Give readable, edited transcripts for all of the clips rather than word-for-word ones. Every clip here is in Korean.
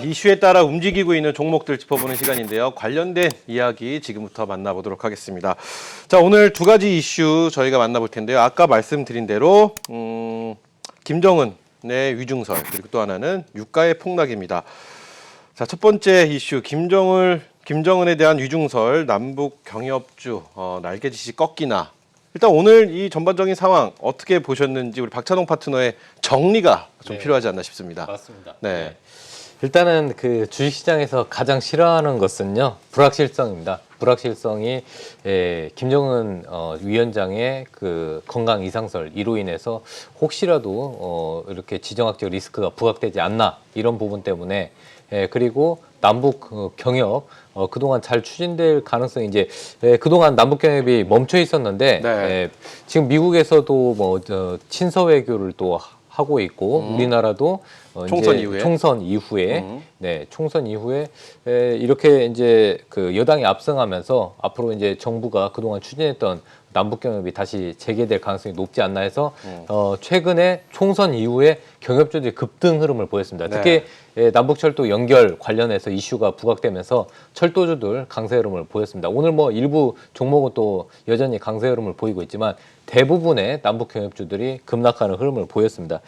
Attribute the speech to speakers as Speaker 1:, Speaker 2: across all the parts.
Speaker 1: 이슈에 따라 움직이고 있는 종목들 짚어보는 시간인데요. 관련된 이야기 지금부터 만나보도록 하겠습니다. 자, 오늘 두 가지 이슈 저희가 만나볼 텐데요. 아까 말씀드린 대로 김정은의 위중설, 그리고 또 하나는 유가의 폭락입니다. 자, 첫 번째 이슈, 김정은에 대한 위중설, 남북 경협주 날개짓이 꺾이나. 일단 오늘 이 전반적인 상황 어떻게 보셨는지 우리 박찬홍 파트너의 정리가 좀 필요하지 않나 싶습니다.
Speaker 2: 맞습니다.
Speaker 1: 네.
Speaker 2: 일단은 그 주식시장에서 가장 싫어하는 것은요, 불확실성입니다. 불확실성이 김정은 위원장의 그 건강 이상설 이로 인해서 혹시라도 이렇게 지정학적 리스크가 부각되지 않나 이런 부분 때문에 그리고 남북 경협 그동안 잘 추진될 가능성이 이제 그동안 남북 경협이 멈춰 있었는데
Speaker 1: 네.
Speaker 2: 지금 미국에서도 뭐 친서 외교를 또 하고 있고 우리나라도 총선 이후에 네, 총선 이후에 이렇게 이제 그 여당이 압승하면서 앞으로 이제 정부가 그동안 추진했던 남북 경협이 다시 재개될 가능성이 높지 않나 해서 최근에 총선 이후에 경협주들이 급등 흐름을 보였습니다. 특히 남북철도 연결 관련해서 이슈가 부각되면서 철도주들 강세 흐름을 보였습니다. 오늘 뭐 일부 종목은 또 여전히 강세 흐름을 보이고 있지만 대부분의 남북 경협주들이 급락하는 흐름을 보였습니다.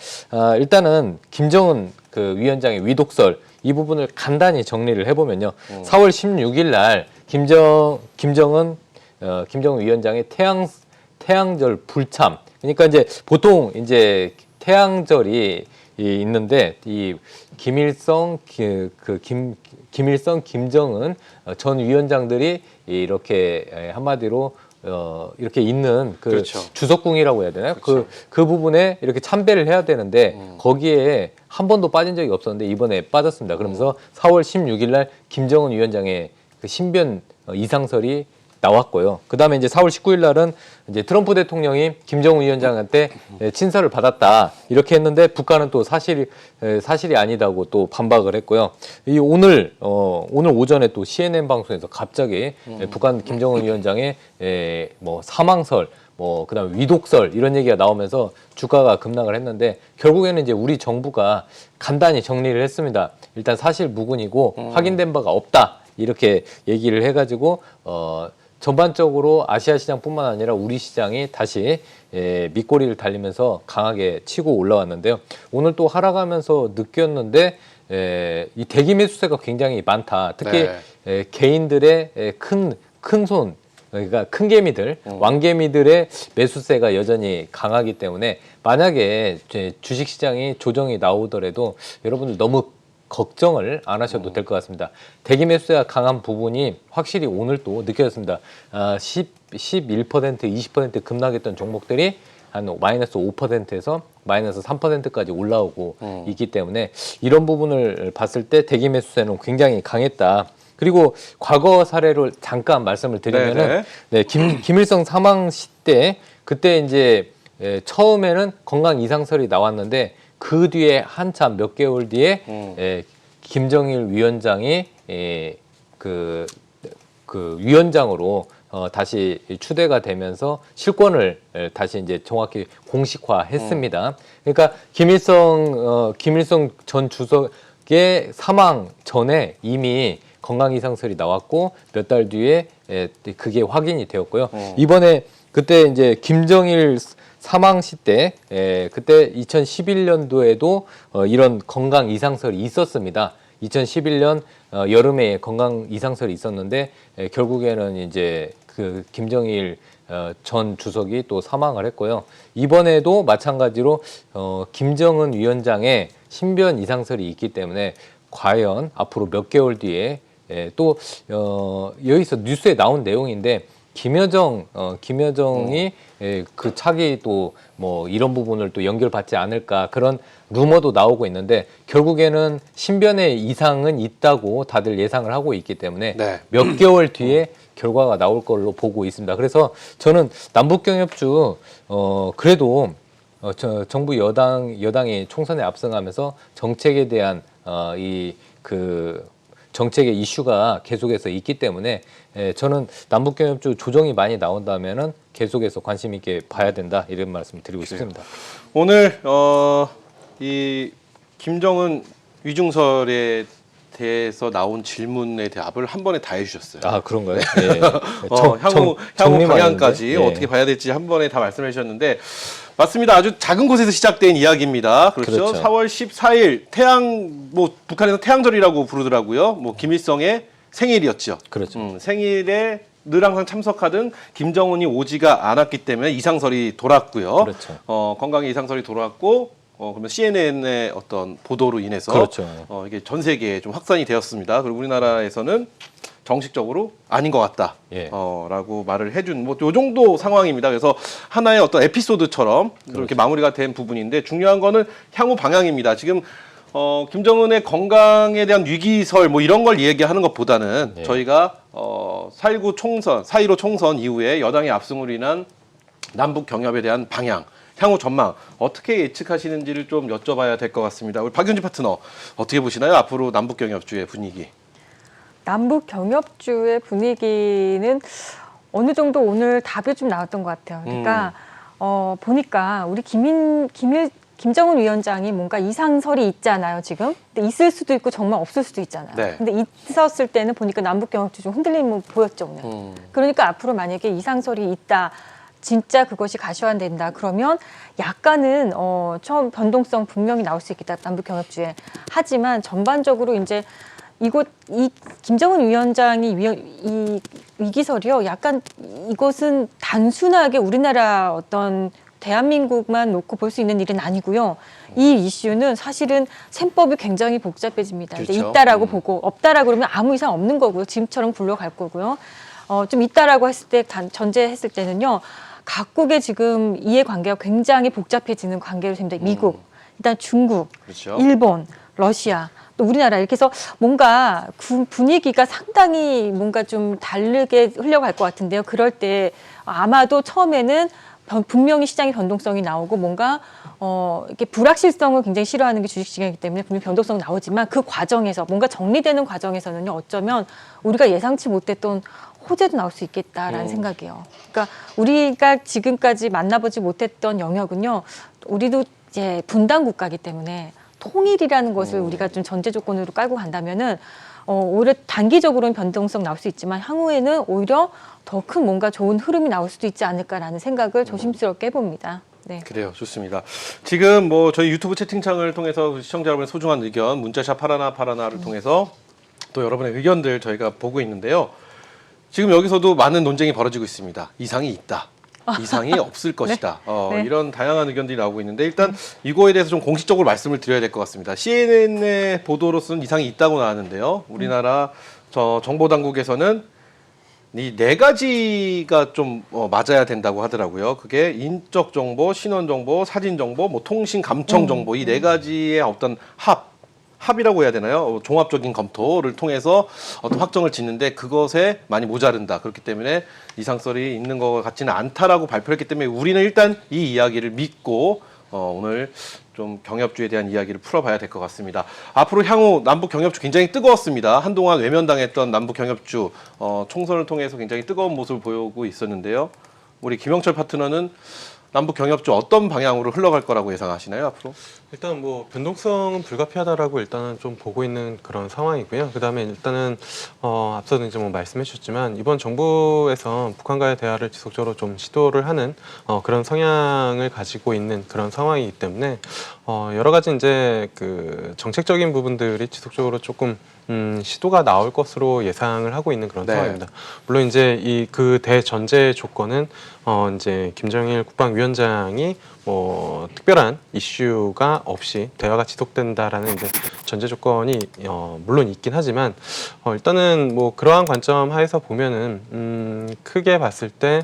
Speaker 2: 일단은 김정은 그 위원장의 위독설 이 부분을 간단히 정리를 해보면요. 4월 16일 날 김정은 위원장의 태양절 불참. 그러니까 이제 보통 이제 태양절이 있는데 이 김일성, 김정은 전 위원장들이 이렇게 한마디로 이렇게 있는 그
Speaker 1: 그렇죠.
Speaker 2: 주석궁이라고 해야 되나요?
Speaker 1: 그렇죠.
Speaker 2: 그 부분에 이렇게 참배를 해야 되는데 거기에 한 번도 빠진 적이 없었는데 이번에 빠졌습니다. 그러면서 4월 16일 날 김정은 위원장의 그 신변 이상설이 나왔고요. 그 다음에 이제 4월 19일 날은 이제 트럼프 대통령이 김정은 위원장한테 친서를 받았다 이렇게 했는데 북한은 또 사실이 아니다고 또 반박을 했고요. 이 오늘 오전에 또 CNN 방송에서 갑자기 북한 김정은 위원장의 뭐 사망설, 뭐 그다음에 위독설 이런 얘기가 나오면서 주가가 급락을 했는데 결국에는 이제 우리 정부가 간단히 정리를 했습니다. 일단 사실 무근이고 확인된 바가 없다 이렇게 얘기를 해가지고 전반적으로 아시아 시장뿐만 아니라 우리 시장이 다시 밑꼬리를 달리면서 강하게 치고 올라왔는데요. 오늘 또 하락하면서 느꼈는데 이 대기 매수세가 굉장히 많다. 특히 개인들의 큰 손, 그러니까 큰 개미들, 왕개미들의 매수세가 여전히 강하기 때문에 만약에 주식시장이 조정이 나오더라도 여러분들 너무 걱정을 안 하셔도 될 것 같습니다. 대기 매수세가 강한 부분이 확실히 오늘 또 느껴졌습니다. 11%, 20% 급락했던 종목들이 한 마이너스 5%에서 마이너스 3%까지 올라오고 있기 때문에 이런 부분을 봤을 때 대기 매수세는 굉장히 강했다. 그리고 과거 사례를 잠깐 말씀을 드리면은 김일성 사망 시때 그때 이제 처음에는 건강 이상설이 나왔는데 그 뒤에 한참 몇 개월 뒤에 김정일 위원장이 그 위원장으로 다시 추대가 되면서 실권을 다시 이제 정확히 공식화했습니다. 그러니까 김일성 전 주석의 사망 전에 이미 건강 이상설이 나왔고 몇 달 뒤에 그게 확인이 되었고요. 이번에 그때 이제 김정일 사망 시때 그때 2011년도에도 이런 건강 이상설이 있었습니다. 2011년 여름에 건강 이상설이 있었는데 결국에는 이제 그 김정일 전 주석이 또 사망을 했고요. 이번에도 마찬가지로 김정은 위원장의 신변 이상설이 있기 때문에 과연 앞으로 몇 개월 뒤에 또 여기서 뉴스에 나온 내용인데 김여정이 그 차기 또 뭐 이런 부분을 또 연결받지 않을까 그런 루머도 나오고 있는데 결국에는 신변의 이상은 있다고 다들 예상을 하고 있기 때문에 몇 개월 뒤에 결과가 나올 걸로 보고 있습니다. 그래서 저는 남북경협주 그래도 정부 여당이 총선에 압승하면서 정책에 대한 정책의 이슈가 계속해서 있기 때문에 저는 남북경협주 조정이 많이 나온다면은 계속해서 관심 있게 봐야 된다 이런 말씀을 드리고 싶습니다.
Speaker 1: 오늘 이 김정은 위중설에 대해서 나온 질문의 답을 한 번에 다 해주셨어요.
Speaker 2: 아 그런가요? 예.
Speaker 1: 향후
Speaker 2: 정리만
Speaker 1: 방향까지
Speaker 2: 했는데? 예.
Speaker 1: 어떻게 봐야 될지 한 번에 다 말씀해 주셨는데 맞습니다. 아주 작은 곳에서 시작된 이야기입니다. 그렇죠.
Speaker 2: 그렇죠.
Speaker 1: 4월 14일 태양 뭐 북한에서 태양절이라고 부르더라고요. 뭐 김일성의 생일이었죠.
Speaker 2: 그렇죠.
Speaker 1: 생일에 늘 항상 참석하던 김정은이 오지가 않았기 때문에 이상설이 돌았고요.
Speaker 2: 그렇죠.
Speaker 1: 건강에 이상설이 돌았고 그러면 CNN의 어떤 보도로 인해서
Speaker 2: 그렇죠.
Speaker 1: 이게 전 세계에 좀 확산이 되었습니다. 그리고 우리나라에서는 정식적으로 아닌 것 같다.
Speaker 2: 예.
Speaker 1: 라고 말을 해준 뭐 요 정도 상황입니다. 그래서 하나의 어떤 에피소드처럼
Speaker 2: 그렇죠.
Speaker 1: 이렇게 마무리가 된 부분인데 중요한 거는 향후 방향입니다. 지금 김정은의 건강에 대한 위기설 뭐 이런 걸 얘기하는 것보다는
Speaker 2: 네.
Speaker 1: 저희가 4.19 총선, 4.15 총선 이후에 여당의 압승으로 인한 남북 경협에 대한 방향, 향후 전망 어떻게 예측하시는지를 좀 여쭤봐야 될 것 같습니다. 우리 박윤지 파트너 어떻게 보시나요? 앞으로 남북 경협주의 분위기.
Speaker 3: 남북 경협주의 분위기는 어느 정도 오늘 답이 좀 나왔던 것 같아요. 그러니까 보니까 우리 김정은 위원장이 뭔가 이상설이 있잖아요, 지금. 근데 있을 수도 있고 정말 없을 수도 있잖아요.
Speaker 1: 네.
Speaker 3: 근데 있었을 때는 보니까 남북 경협주 좀 흔들림이 보였죠, 오늘. 그러니까 앞으로 만약에 이상설이 있다. 진짜 그것이 가시화된다. 그러면 약간은 처음 변동성 분명히 나올 수 있겠다. 남북 경협주에. 하지만 전반적으로 이제 이 김정은 위원장이 이 위기설이요. 약간 이것은 단순하게 우리나라 어떤 대한민국만 놓고 볼 수 있는 일은 아니고요. 이 이슈는 사실은 셈법이 굉장히 복잡해집니다.
Speaker 1: 그렇죠.
Speaker 3: 이제 있다라고 보고 없다라고 그러면 아무 이상 없는 거고요. 지금처럼 굴러갈 거고요. 좀 있다라고 했을 때 전제했을 때는요. 각국의 지금 이해관계가 굉장히 복잡해지는 관계로 됩니다. 미국, 일단 중국,
Speaker 1: 그렇죠.
Speaker 3: 일본, 러시아, 또 우리나라 이렇게 해서 뭔가 분위기가 상당히 뭔가 좀 다르게 흘러갈 것 같은데요. 그럴 때 아마도 처음에는 분명히 시장의 변동성이 나오고 뭔가 이렇게 불확실성을 굉장히 싫어하는 게 주식시장이기 때문에 분명히 변동성 나오지만 그 과정에서 뭔가 정리되는 과정에서는요. 어쩌면 우리가 예상치 못했던 호재도 나올 수 있겠다라는 생각이에요. 그러니까 우리가 지금까지 만나보지 못했던 영역은요. 우리도 이제 분단 국가이기 때문에 통일이라는 것을 우리가 좀 전제 조건으로 깔고 간다면은 오히려 단기적으로는 변동성 나올 수 있지만 향후에는 오히려 더 큰 뭔가 좋은 흐름이 나올 수도 있지 않을까라는 생각을 조심스럽게 해봅니다. 네.
Speaker 1: 그래요. 좋습니다. 지금 뭐 저희 유튜브 채팅창을 통해서 시청자 여러분의 소중한 의견, 문자샵 파라나를 통해서 또 여러분의 의견들 저희가 보고 있는데요. 지금 여기서도 많은 논쟁이 벌어지고 있습니다. 이상이 있다. 이상이 없을 것이다.
Speaker 3: 네.
Speaker 1: 이런 다양한 의견들이 나오고 있는데 일단 이거에 대해서 좀 공식적으로 말씀을 드려야 될 것 같습니다. CNN의 보도로서는 이상이 있다고 나왔는데요. 우리나라 정보당국에서는 이 네 가지가 좀 맞아야 된다고 하더라고요. 그게 인적 정보, 신원 정보, 사진 정보, 뭐 통신 감청 정보 이 네 가지의 어떤 합이라고 해야 되나요? 종합적인 검토를 통해서 어떤 확정을 짓는데 그것에 많이 모자른다. 그렇기 때문에 이상설이 있는 것 같지는 않다라고 발표했기 때문에 우리는 일단 이 이야기를 믿고 오늘 좀 경협주에 대한 이야기를 풀어봐야 될 것 같습니다. 앞으로 향후 남북 경협주 굉장히 뜨거웠습니다. 한동안 외면당했던 남북 경협주 총선을 통해서 굉장히 뜨거운 모습을 보이고 있었는데요. 우리 김영철 파트너는 남북 경협주 어떤 방향으로 흘러갈 거라고 예상하시나요, 앞으로?
Speaker 4: 일단 뭐 변동성은 불가피하다라고 일단은 좀 보고 있는 그런 상황이고요. 그다음에 일단은 앞서도 이제 뭐 말씀해 주셨지만 이번 정부에서 북한과의 대화를 지속적으로 좀 시도를 하는 그런 성향을 가지고 있는 그런 상황이기 때문에 여러 가지 이제 그 정책적인 부분들이 지속적으로 조금 시도가 나올 것으로 예상을 하고 있는 그런
Speaker 1: 네.
Speaker 4: 상황입니다. 물론 이제 이 그 대전제 조건은 이제 김정일 국방위원장이 뭐 특별한 이슈가 없이 대화가 지속된다라는 이제 전제 조건이 물론 있긴 하지만 일단은 뭐 그러한 관점 하에서 보면은 크게 봤을 때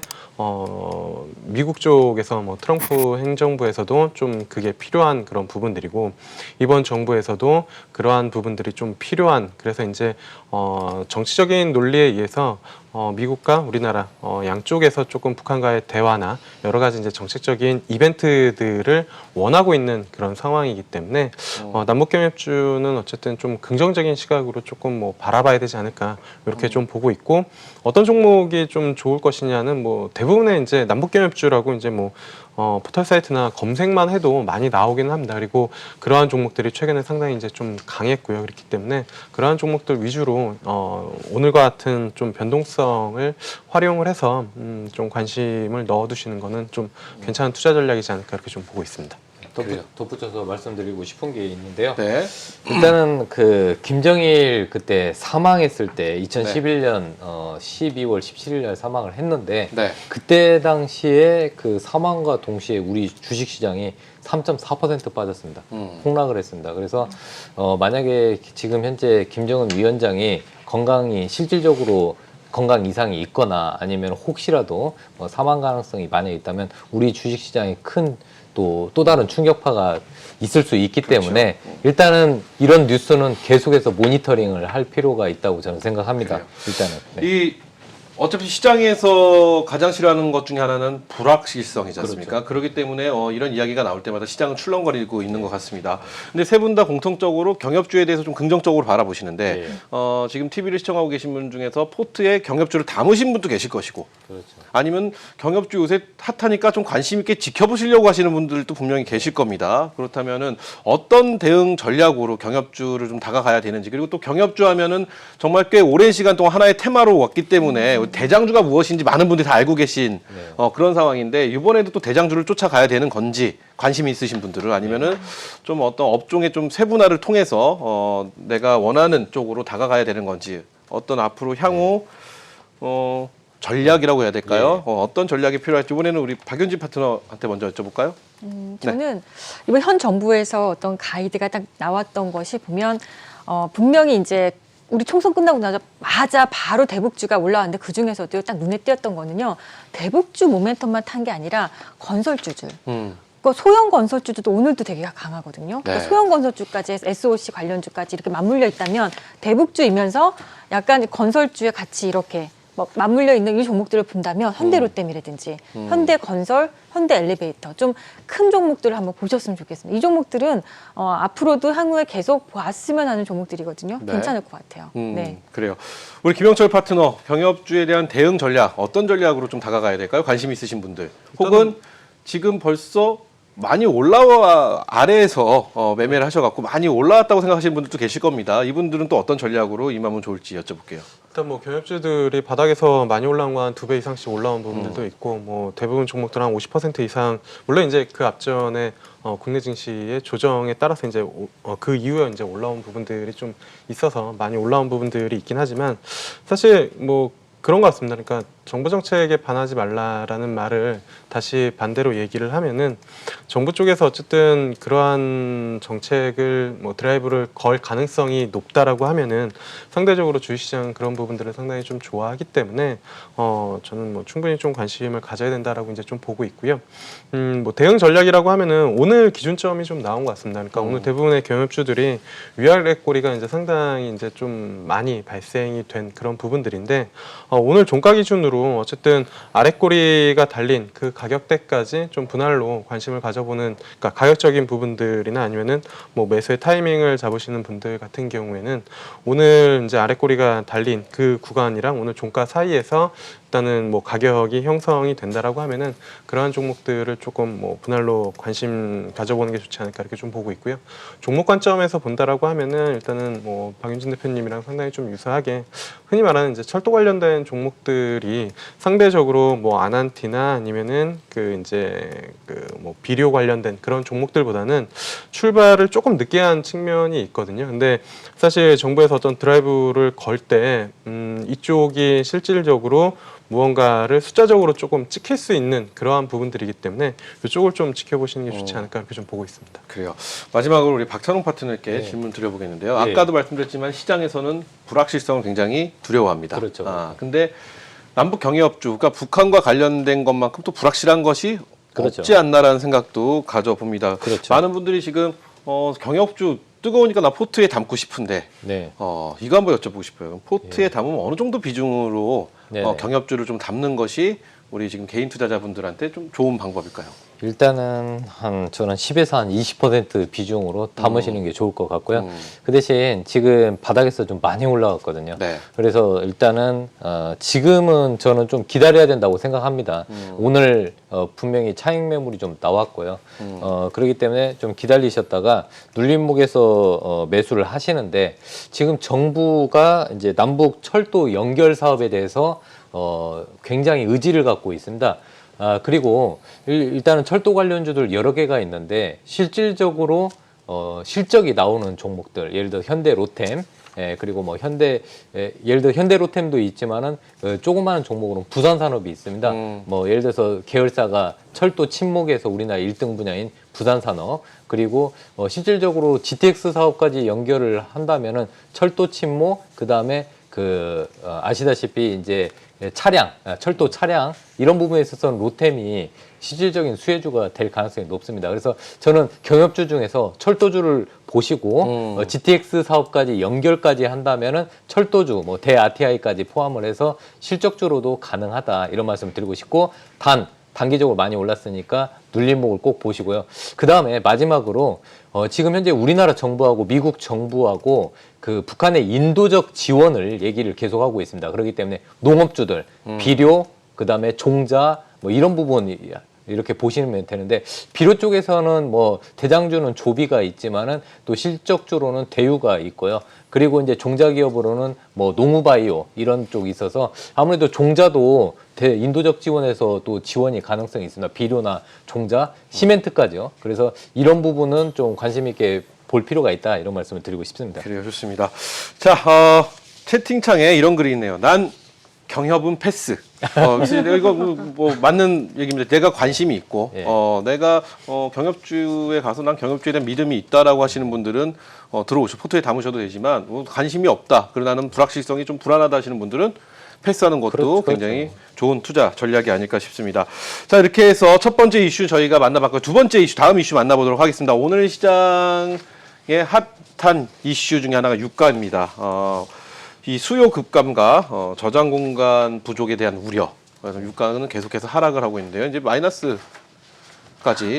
Speaker 4: 미국 쪽에서 뭐 트럼프 행정부에서도 좀 그게 필요한 그런 부분들이고 이번 정부에서도 그러한 부분들이 좀 필요한 그래서 이제 정치적인 논리에 의해서 미국과 우리나라 양쪽에서 조금 북한과의 대화나 여러 가지 이제 정책적인 이벤트들을 원하고 있는 그런 상황이기 때문에 남북 경협주는 어쨌든 좀 긍정적인 시각으로 조금 뭐 바라봐야 되지 않을까 이렇게 좀 보고 있고, 어떤 종목이 좀 좋을 것이냐는 뭐 대부분의 이제 남북 경협주라고 이제 뭐 포털 사이트나 검색만 해도 많이 나오기는 합니다. 그리고 그러한 종목들이 최근에 상당히 이제 좀 강했고요. 그렇기 때문에 그러한 종목들 위주로 오늘과 같은 좀 변동성을 활용을 해서 좀 관심을 넣어두시는 거는 좀 괜찮은 투자 전략이지 않을까 이렇게 좀 보고 있습니다.
Speaker 2: 덧붙여서 말씀드리고 싶은 게 있는데요.
Speaker 1: 네.
Speaker 2: 일단은 그 김정일 그때 사망했을 때 2011년 12월 17일 날 사망을 했는데
Speaker 1: 네.
Speaker 2: 그때 당시에 그 사망과 동시에 우리 주식 시장이 3.4% 빠졌습니다. 폭락을 했습니다. 그래서 만약에 지금 현재 김정은 위원장이 건강이 실질적으로 건강 이상이 있거나 아니면 혹시라도 사망 가능성이 만약 있다면 우리 주식 시장에 큰 또 다른 충격파가 있을 수 있기 때문에 일단은 이런 뉴스는 계속해서 모니터링을 할 필요가 있다고 저는 생각합니다. 일단은. 네.
Speaker 1: 이 어차피 시장에서 가장 싫어하는 것 중에 하나는 불확실성이지 않습니까? 그렇기 때문에 이런 이야기가 나올 때마다 시장은 출렁거리고 있는 것 같습니다. 근데 세 분 다 공통적으로 경협주에 대해서 좀 긍정적으로 바라보시는데
Speaker 2: 네.
Speaker 1: 지금 TV를 시청하고 계신 분 중에서 포트에 경협주를 담으신 분도 계실 것이고
Speaker 2: 그렇죠.
Speaker 1: 아니면 경협주 요새 핫하니까 좀 관심 있게 지켜보시려고 하시는 분들도 분명히 계실 겁니다. 그렇다면은 어떤 대응 전략으로 경협주를 좀 다가가야 되는지, 그리고 또 경협주 하면은 정말 꽤 오랜 시간 동안 하나의 테마로 왔기 때문에 대장주가 무엇인지 많은 분들이 다 알고 계신 그런 상황인데, 이번에도 또 대장주를 쫓아가야 되는 건지 관심이 있으신 분들은, 아니면은 좀 어떤 업종의 좀 세분화를 통해서 내가 원하는 쪽으로 다가가야 되는 건지, 어떤 앞으로 향후 전략이라고 해야 될까요? 어떤 전략이 필요할지 이번에는 우리 박윤진 파트너한테 먼저 여쭤볼까요?
Speaker 3: 저는 이번 현 정부에서 어떤 가이드가 딱 나왔던 것이 보면 분명히 이제 우리 총선 끝나고 나자마자 바로 대북주가 올라왔는데 그 중에서도 딱 눈에 띄었던 거는요. 대북주 모멘텀만 탄 게 아니라 건설주들. 그 소형 건설주도 오늘도 되게 강하거든요. 그러니까 소형 건설주까지 SOC 관련주까지 이렇게 맞물려 있다면 대북주이면서 약간 건설주에 같이 이렇게 맞물려 있는 이 종목들을 본다면 현대롯데미래든지 현대건설, 현대엘리베이터 좀 큰 종목들을 한번 보셨으면 좋겠습니다. 이 종목들은 앞으로도 향후에 계속 봤으면 하는 종목들이거든요.
Speaker 1: 네.
Speaker 3: 괜찮을 것 같아요. 네.
Speaker 1: 그래요. 우리 김영철 파트너, 경협주에 대한 대응 전략 어떤 전략으로 좀 다가가야 될까요? 관심 있으신 분들, 혹은 지금 벌써 많이 올라와 아래에서 매매를 하셔갖고 많이 올라왔다고 생각하시는 분들도 계실 겁니다. 이분들은 또 어떤 전략으로 임하면 좋을지 여쭤볼게요.
Speaker 4: 일단 뭐 경협주들이 바닥에서 많이 올라온 거 한 2배 이상씩 올라온 부분들도 있고, 뭐 대부분 종목들 한 50% 이상, 물론 이제 그 앞전에 국내 증시의 조정에 따라서 이제 그 이후에 이제 올라온 부분들이 좀 있어서 많이 올라온 부분들이 있긴 하지만, 사실 뭐 그런 것 같습니다. 그러니까 정부 정책에 반하지 말라라는 말을 다시 반대로 얘기를 하면은, 정부 쪽에서 어쨌든 그러한 정책을 뭐 드라이브를 걸 가능성이 높다라고 하면은 상대적으로 주식시장 그런 부분들을 상당히 좀 좋아하기 때문에 저는 뭐 충분히 좀 관심을 가져야 된다라고 이제 좀 보고 있고요. 뭐 대응 전략이라고 하면은 오늘 기준점이 좀 나온 것 같습니다. 그러니까 오늘 대부분의 경협주들이 위아래 꼬리가 이제 상당히 이제 좀 많이 발생이 된 그런 부분들인데, 오늘 종가 기준으로 어쨌든 아랫꼬리가 달린 그 가격대까지 좀 분할로 관심을 가져보는, 그러니까 가격적인 부분들이나 아니면은 뭐 매수의 타이밍을 잡으시는 분들 같은 경우에는 오늘 이제 아랫꼬리가 달린 그 구간이랑 오늘 종가 사이에서 일단은 뭐 가격이 형성이 된다라고 하면은 그러한 종목들을 조금 뭐 분할로 관심 가져보는 게 좋지 않을까 이렇게 좀 보고 있고요. 종목 관점에서 본다라고 하면은 일단은 뭐 박윤진 대표님이랑 상당히 좀 유사하게 흔히 말하는 이제 철도 관련된 종목들이 상대적으로 뭐 아난티나 아니면은 그 이제 그 뭐 비료 관련된 그런 종목들보다는 출발을 조금 늦게 한 측면이 있거든요. 근데 사실 정부에서 어떤 드라이브를 걸 때 이쪽이 실질적으로 무언가를 숫자적으로 조금 찍힐 수 있는 그러한 부분들이기 때문에 이쪽을 좀 지켜보시는 게 좋지 않을까 이렇게 좀 보고 있습니다.
Speaker 1: 그래요. 마지막으로 우리 박찬홍 파트너께 질문 드려보겠는데요. 아까도 말씀드렸지만 시장에서는 불확실성을 굉장히 두려워합니다.
Speaker 2: 그렇죠.
Speaker 1: 근데 남북 경협주, 그러니까 북한과 관련된 것만큼 또 불확실한 것이 없지 않나라는 생각도 가져봅니다.
Speaker 2: 그렇죠.
Speaker 1: 많은 분들이 지금 경협주 뜨거우니까 나 포트에 담고 싶은데 이거 한번 여쭤보고 싶어요. 포트에 담으면 어느 정도 비중으로
Speaker 2: 네네.
Speaker 1: 경협주를 좀 담는 것이 우리 지금 개인 투자자분들한테 좀 좋은 방법일까요?
Speaker 2: 일단은 저는 10에서 한 20% 비중으로 담으시는 게 좋을 것 같고요. 그 대신 지금 바닥에서 좀 많이 올라갔거든요.
Speaker 1: 네.
Speaker 2: 그래서 일단은 지금은 저는 좀 기다려야 된다고 생각합니다. 오늘 분명히 차익 매물이 좀 나왔고요. 그렇기 때문에 좀 기다리셨다가 눌림목에서 매수를 하시는데, 지금 정부가 이제 남북 철도 연결 사업에 대해서 굉장히 의지를 갖고 있습니다. 그리고 일단은 철도 관련주들 여러 개가 있는데, 실질적으로 실적이 나오는 종목들, 예를 들어 현대 로템, 그리고 뭐 예를 들어 현대 로템도 있지만은 조그마한 종목으로는 부산산업이 있습니다. 뭐 예를 들어서 계열사가 철도 침목에서 우리나라 1등 분야인 부산산업, 그리고 실질적으로 GTX 사업까지 연결을 한다면은 철도 침목, 그 다음에 아시다시피 이제 차량, 철도 차량 이런 부분에 있어서는 로템이 실질적인 수혜주가 될 가능성이 높습니다. 그래서 저는 경협주 중에서 철도주를 보시고 GTX 사업까지 연결까지 한다면은 철도주, 뭐 대RTI까지 포함을 해서 실적주로도 가능하다, 이런 말씀 드리고 싶고, 단기적으로 많이 올랐으니까 눌림목을 꼭 보시고요. 그 다음에 마지막으로 지금 현재 우리나라 정부하고 미국 정부하고 그 북한의 인도적 지원을 얘기를 계속하고 있습니다. 그렇기 때문에 농업주들, 비료, 그 다음에 종자, 뭐 이런 부분 이렇게 보시면 되는데, 비료 쪽에서는 뭐 대장주는 조비가 있지만은 또 실적주로는 대유가 있고요. 그리고 이제 종자 기업으로는 뭐 농우바이오 이런 쪽이 있어서 아무래도 종자도 인도적 지원에서 또 지원이 가능성이 있습니다. 비료나 종자, 시멘트까지요. 그래서 이런 부분은 좀 관심 있게 볼 필요가 있다, 이런 말씀을 드리고 싶습니다.
Speaker 1: 그래요, 좋습니다. 자, 채팅창에 이런 글이 있네요. 난 경협은 패스. 이거 뭐 맞는 얘기입니다. 내가 관심이 있고,
Speaker 2: 예.
Speaker 1: 내가 경협주에 가서 난 경협주에 대한 믿음이 있다라고 하시는 분들은 포트에 담으셔도 되지만, 관심이 없다, 그리고 나는 불확실성이 좀 불안하다 하시는 분들은 패스하는 것도
Speaker 2: 그렇죠.
Speaker 1: 굉장히 좋은 투자 전략이 아닐까 싶습니다. 자, 이렇게 해서 첫 번째 이슈 저희가 만나봤고, 두 번째 이슈, 다음 이슈 만나보도록 하겠습니다. 오늘 시장의 핫한 이슈 중에 하나가 유가입니다. 이 수요 급감과 저장 공간 부족에 대한 우려. 그래서 유가는 계속해서 하락을 하고 있는데요. 이제 마이너스까지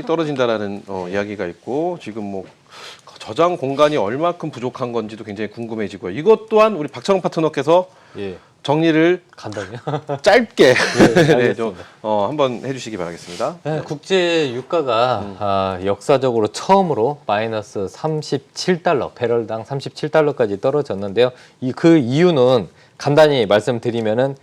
Speaker 1: 떨어진다라는 이야기가 있고, 지금 뭐 저장 공간이 얼마큼 부족한 건지도 굉장히 궁금해지고요. 이것 또한 우리 박찬홍 파트너께서
Speaker 2: 예.
Speaker 1: 정리를
Speaker 2: 간단히요?
Speaker 1: 짧게
Speaker 2: 알겠습니다.
Speaker 1: 좀 한번 해주시기 바라겠습니다.
Speaker 2: 네, 국제 유가가 역사적으로 처음으로 마이너스 37달러, 배럴당 37달러까지 떨어졌는데요. 그 이유는 간단히 말씀드리면은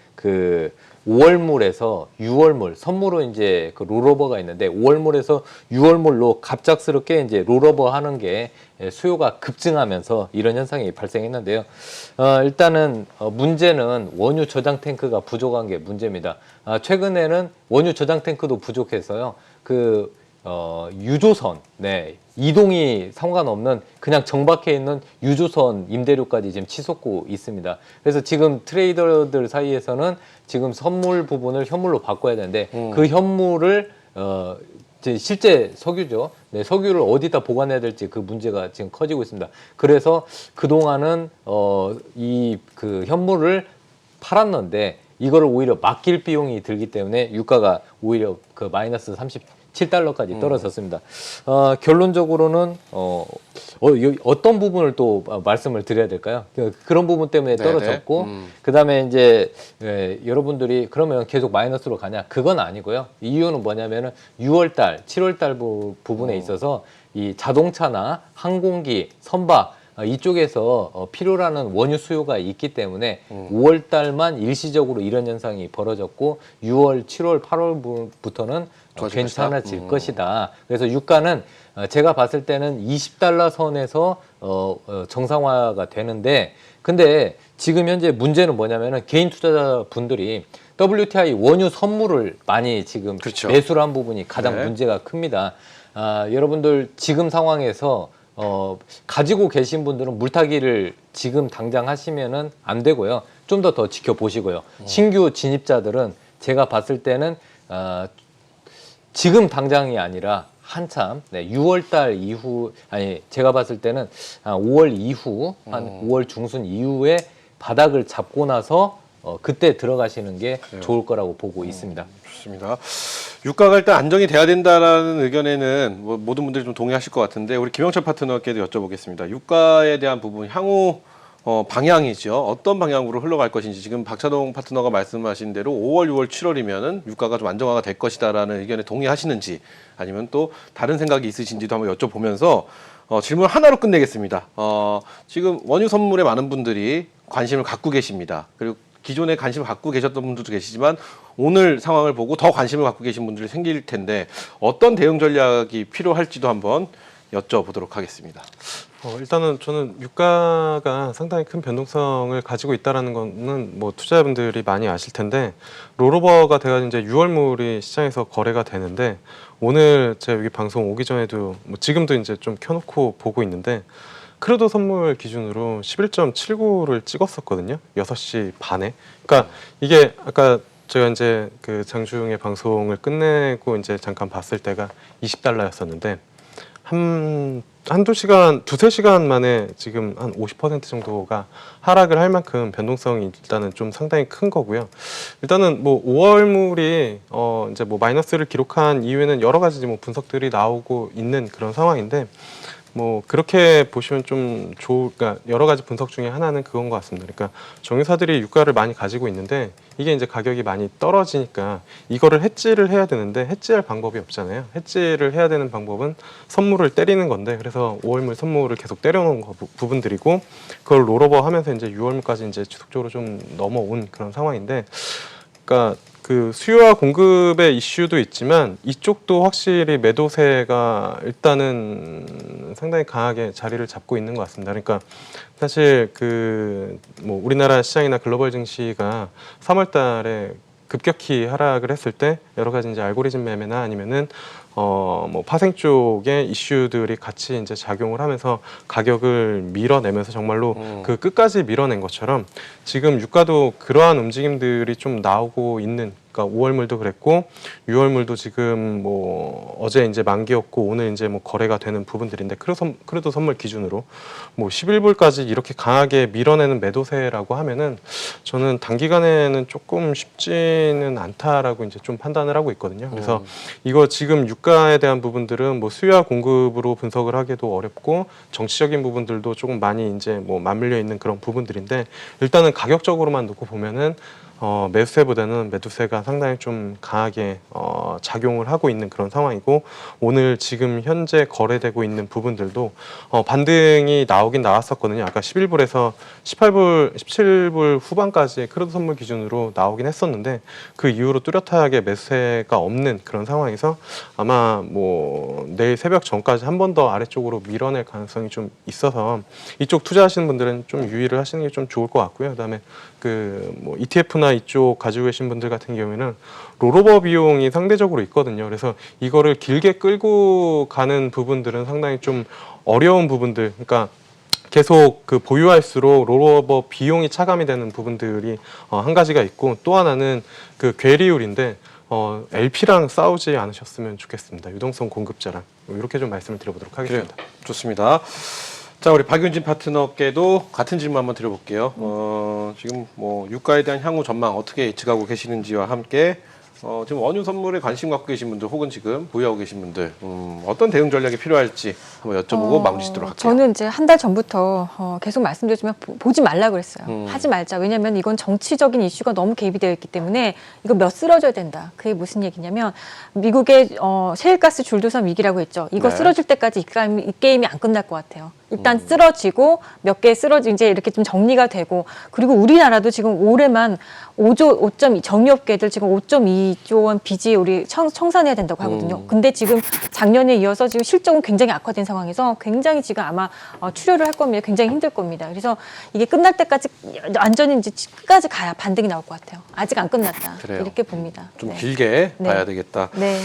Speaker 2: 5월물에서 6월물, 선물로 이제 롤오버가 있는데, 5월물에서 6월물로 갑작스럽게 이제 롤오버 하는 게 수요가 급증하면서 이런 현상이 발생했는데요. 일단은 문제는 원유 저장 탱크가 부족한 게 문제입니다. 최근에는 원유 저장 탱크도 부족해서요. 유조선, 이동이 상관없는 그냥 정박해 있는 유조선 임대료까지 지금 치솟고 있습니다. 그래서 지금 트레이더들 사이에서는 지금 선물 부분을 현물로 바꿔야 되는데, 그 현물을 실제 석유죠. 석유를 어디다 보관해야 될지 그 문제가 지금 커지고 있습니다. 그래서 그동안은 그 현물을 팔았는데 이거를 오히려 맡길 비용이 들기 때문에 유가가 오히려 마이너스 37달러까지 떨어졌습니다. 결론적으로는 어떤 부분을 또 말씀을 드려야 될까요? 그런 부분 때문에 떨어졌고, 그 다음에 이제 여러분들이 그러면 계속 마이너스로 가냐? 그건 아니고요. 이유는 뭐냐면은 6월달, 7월달 부분에 있어서 이 자동차나 항공기, 선박 이쪽에서 필요로 하는 원유 수요가 있기 때문에 5월 달만 일시적으로 이런 현상이 벌어졌고, 6월, 7월, 8월부터는 괜찮아질 것이다. 그래서 유가는 제가 봤을 때는 20달러 선에서 정상화가 되는데, 근데 지금 현재 문제는 뭐냐면은 개인 투자자분들이 WTI 원유 선물을 많이 지금
Speaker 1: 그렇죠.
Speaker 2: 매수를 한 부분이 가장
Speaker 1: 네.
Speaker 2: 문제가 큽니다. 여러분들 지금 상황에서 가지고 계신 분들은 물타기를 지금 당장 하시면은 안 되고요. 좀 더 지켜보시고요. 신규 진입자들은 제가 봤을 때는 지금 당장이 아니라 한참 6월 달 이후, 제가 봤을 때는 5월 이후, 한 5월 중순 이후에 바닥을 잡고 나서 그때 들어가시는 게
Speaker 1: 그래요.
Speaker 2: 좋을 거라고 보고 있습니다.
Speaker 1: 좋습니다. 유가가 일단 안정이 돼야 된다라는 의견에는 뭐 모든 분들이 좀 동의하실 것 같은데 우리 김영철 파트너께도 여쭤보겠습니다. 유가에 대한 부분 향후 방향이죠. 어떤 방향으로 흘러갈 것인지 지금 박찬동 파트너가 말씀하신 대로 5월, 6월, 7월이면은 유가가 좀 안정화가 될 것이다라는 의견에 동의하시는지 아니면 또 다른 생각이 있으신지도 한번 여쭤보면서 질문 하나로 끝내겠습니다. 지금 원유 선물에 많은 분들이 관심을 갖고 계십니다. 그리고 기존에 관심을 갖고 계셨던 분들도 계시지만 오늘 상황을 보고 더 관심을 갖고 계신 분들이 생길 텐데 어떤 대응 전략이 필요할지도 한번 여쭤보도록 하겠습니다.
Speaker 4: 일단은 저는 유가가 상당히 큰 변동성을 가지고 있다는 거는 뭐 투자자분들이 많이 아실 텐데 롤오버가 돼가지고 이제 6월물이 시장에서 거래가 되는데 오늘 제가 여기 방송 오기 전에도 뭐 지금도 이제 좀 켜놓고 보고 있는데 크루도 선물 기준으로 11.79를 찍었었거든요. 6시 반에. 그러니까 이게 아까 제가 이제 그 장중에 방송을 끝내고 이제 잠깐 봤을 때가 $20였었는데 한두 시간, 두세 시간 만에 지금 한 50% 정도가 하락을 할 만큼 변동성이 일단은 좀 상당히 큰 거고요. 일단은 뭐 5월물이 이제 뭐 마이너스를 기록한 이후에는 여러 가지 뭐 분석들이 나오고 있는 그런 상황인데 뭐 그렇게 보시면 좀 그러니까 여러 가지 분석 중에 하나는 그건 것 같습니다. 그러니까 정유사들이 유가를 많이 가지고 있는데 이게 이제 가격이 많이 떨어지니까 이거를 해지를 해야 되는데 해지할 방법이 없잖아요. 해지를 해야 되는 방법은 선물을 때리는 건데 그래서 5월물 선물을 계속 때려놓은 부분들이고 그걸 롤오버 하면서 이제 6월물까지 이제 지속적으로 좀 넘어온 그런 상황인데 그러니까 그 수요와 공급의 이슈도 있지만 이쪽도 확실히 매도세가 일단은 상당히 강하게 자리를 잡고 있는 것 같습니다. 그러니까 사실 그 뭐 우리나라 시장이나 글로벌 증시가 3월 달에 급격히 하락을 했을 때 여러 가지 이제 알고리즘 매매나 아니면은 뭐 파생 쪽의 이슈들이 같이 이제 작용을 하면서 가격을 밀어내면서 정말로 그 끝까지 밀어낸 것처럼 지금 유가도 그러한 움직임들이 좀 나오고 있는 그러니까 5월물도 그랬고 6월물도 지금 뭐 어제 이제 만기였고 오늘 이제 뭐 거래가 되는 부분들인데 크루도 선물 기준으로 뭐 11불까지 이렇게 강하게 밀어내는 매도세라고 하면은 저는 단기간에는 조금 쉽지는 않다라고 이제 좀 판단을 하고 있거든요. 그래서 이거 지금 유가에 대한 부분들은 뭐 수요와 공급으로 분석을 하기도 어렵고 정치적인 부분들도 조금 많이 이제 뭐 맞물려 있는 그런 부분들인데 일단은 가격적으로만 놓고 보면은 매수세보다는 매도세가 상당히 좀 강하게 작용을 하고 있는 그런 상황이고 오늘 지금 현재 거래되고 있는 부분들도 반등이 나오긴 나왔었거든요. 아까 11불에서 17불 후반까지 크루드 선물 기준으로 나오긴 했었는데 그 이후로 뚜렷하게 매수세가 없는 그런 상황에서 아마 뭐 내일 새벽 전까지 한 번 더 아래쪽으로 밀어낼 가능성이 좀 있어서 이쪽 투자하시는 분들은 좀 유의를 하시는 게 좀 좋을 것 같고요. 그다음에 그 뭐 ETF나 이쪽 가지고 계신 분들 같은 경우에는 롤오버 비용이 상대적으로 있거든요. 그래서 이거를 길게 끌고 가는 부분들은 상당히 좀 어려운 부분들, 그러니까 계속 그 보유할수록 롤오버 비용이 차감이 되는 부분들이 한 가지가 있고 또 하나는 그 괴리율인데 LP랑 싸우지 않으셨으면 좋겠습니다. 유동성 공급자랑 이렇게 좀 말씀을 드려보도록 하겠습니다.
Speaker 1: 그래요. 좋습니다. 자, 우리 박윤진 파트너께도 같은 질문 한번 드려볼게요. 지금 뭐 유가에 대한 향후 전망 어떻게 예측하고 계시는지와 함께 지금 원유 선물에 관심 갖고 계신 분들 혹은 지금 보유하고 계신 분들 어떤 대응 전략이 필요할지 한번 여쭤보고 마무리 짓도록 할게요.
Speaker 3: 저는 이제 한 달 전부터 계속 말씀드렸지만 보지 말라 그랬어요. 하지 말자. 왜냐하면 이건 정치적인 이슈가 너무 개입이 되어 있기 때문에 이거 몇 쓰러져야 된다. 그게 무슨 얘기냐면 미국의 셰일가스 줄도선 위기라고 했죠. 이거
Speaker 1: 네.
Speaker 3: 쓰러질 때까지 이 게임이 안 끝날 것 같아요. 일단 쓰러지고 몇 개 쓰러지 이제 이렇게 좀 정리가 되고 그리고 우리나라도 지금 올해만 5.2 정유업계들 지금 5.2조 원 빚이 우리 청산해야 된다고 하거든요. 근데 지금 작년에 이어서 지금 실적은 굉장히 악화된 상황에서 굉장히 지금 아마 출혈을 할 겁니다. 굉장히 힘들 겁니다. 그래서 이게 끝날 때까지 완전히 이제 끝까지 가야 반등이 나올 것 같아요. 아직 안 끝났다.
Speaker 1: 그래요.
Speaker 3: 이렇게 봅니다.
Speaker 1: 좀
Speaker 3: 네.
Speaker 1: 길게
Speaker 3: 네.
Speaker 1: 봐야 되겠다.
Speaker 3: 네.